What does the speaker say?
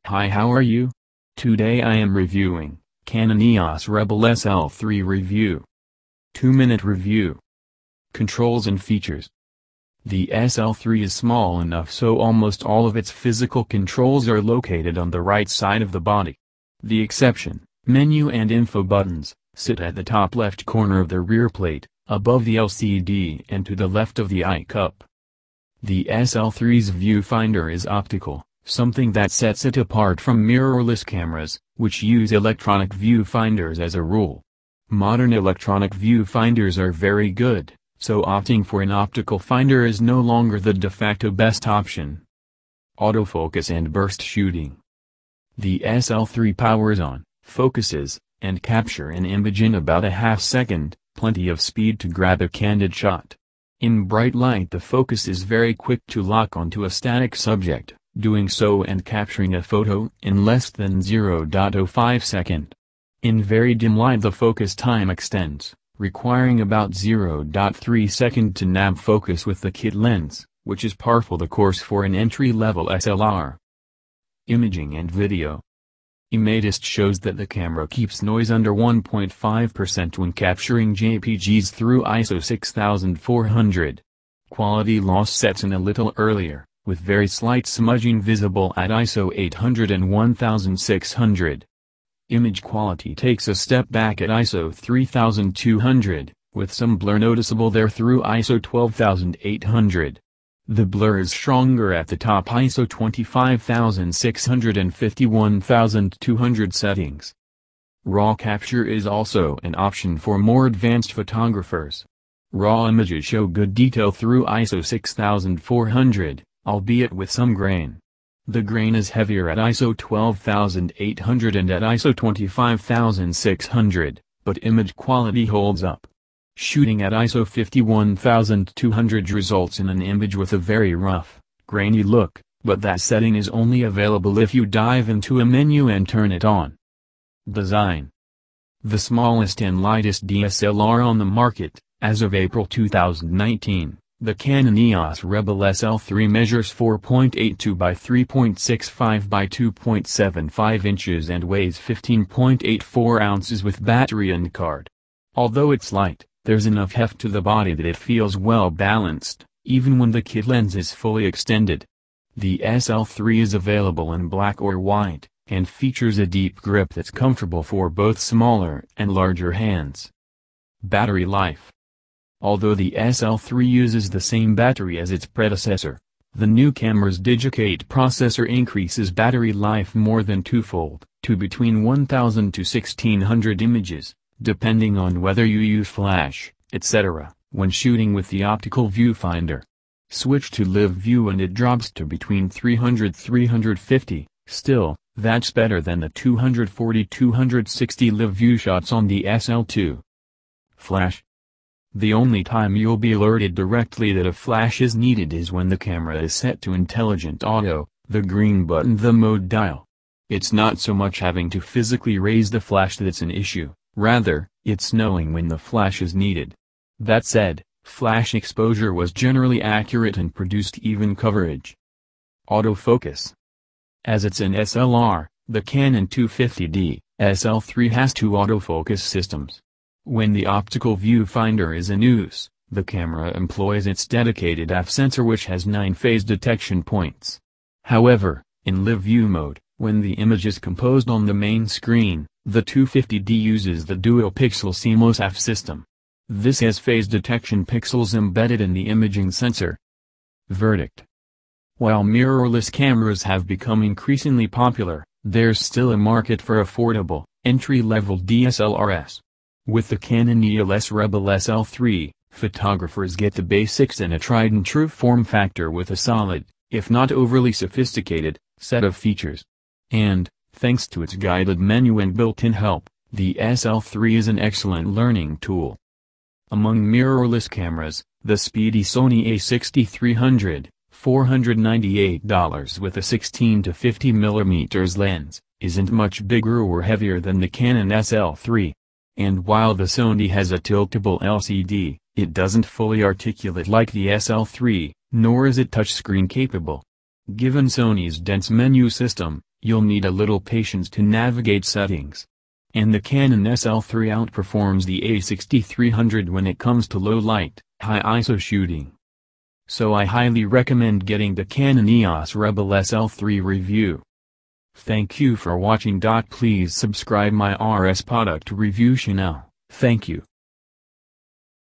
Hi, how are you? Today I am reviewing Canon EOS Rebel SL3 review. 2-minute review. Controls and features. The SL3 is small enough so almost all of its physical controls are located on the right side of the body. The exception, menu and info buttons, sit at the top left corner of the rear plate, above the LCD and to the left of the eye cup. The SL3's viewfinder is optical, something that sets it apart from mirrorless cameras, which use electronic viewfinders as a rule. Modern electronic viewfinders are very good, so opting for an optical finder is no longer the de facto best option. Autofocus and burst shooting. The SL3 powers on, focuses, and capture an image in about a half second, plenty of speed to grab a candid shot. In bright light the focus is very quick to lock onto a static subject, doing so and capturing a photo in less than 0.05 second. In very dim light the focus time extends, requiring about 0.3 second to nab focus with the kit lens, which is par for the course for an entry-level SLR. Imaging and video. Imatist shows that the camera keeps noise under 1.5% when capturing JPGs through ISO 6400. Quality loss sets in a little earlier, with very slight smudging visible at ISO 800 and 1600. Image quality takes a step back at ISO 3200, with some blur noticeable there through ISO 12800. The blur is stronger at the top ISO 25600 and 51200 settings. RAW capture is also an option for more advanced photographers. RAW images show good detail through ISO 6400, albeit with some grain. The grain is heavier at ISO 12800 and at ISO 25600, but image quality holds up. Shooting at ISO 51200 results in an image with a very rough, grainy look, but that setting is only available if you dive into a menu and turn it on. Design. The smallest and lightest DSLR on the market, as of April 2019, the Canon EOS Rebel SL3 measures 4.82 by 3.65 by 2.75 inches and weighs 15.84 ounces with battery and card. Although it's light, there's enough heft to the body that it feels well balanced, even when the kit lens is fully extended. The SL3 is available in black or white, and features a deep grip that's comfortable for both smaller and larger hands. Battery life. Although the SL3 uses the same battery as its predecessor, the new camera's Digicate processor increases battery life more than twofold, to between 1000 to 1600 images, depending on whether you use flash, etc., when shooting with the optical viewfinder. Switch to live view and it drops to between 300–350, still, that's better than the 240–260 live view shots on the SL2. Flash. The only time you'll be alerted directly that a flash is needed is when the camera is set to intelligent auto, the green button the mode dial. It's not so much having to physically raise the flash that's an issue. Rather, it's knowing when the flash is needed. That said, flash exposure was generally accurate and produced even coverage. Autofocus. As it's an SLR, the Canon 250D SL3 has two autofocus systems. When the optical viewfinder is in use, the camera employs its dedicated f-sensor which has 9 phase detection points. However, in live view mode, when the image is composed on the main screen, the 250D uses the dual-pixel CMOS f system. This has phase detection pixels embedded in the imaging sensor. Verdict. While mirrorless cameras have become increasingly popular, there's still a market for affordable, entry-level DSLRs. With the Canon EOS Rebel SL3, photographers get the basics and a tried-and-true form factor with a solid, if not overly sophisticated, set of features. And, thanks to its guided menu and built-in help, the SL3 is an excellent learning tool. Among mirrorless cameras, the speedy Sony a6300, $498 with a 16 to 50 mm lens, isn't much bigger or heavier than the Canon SL3. And while the Sony has a tiltable LCD, it doesn't fully articulate like the SL3, nor is it touchscreen capable. Given Sony's dense menu system, You'll need a little patience to navigate settings. And the Canon SL3 outperforms the A6300 when it comes to low light, high ISO shooting. So I highly recommend getting the Canon EOS Rebel SL3 review. Thank you for watching. Please subscribe my RS product review channel. Thank you.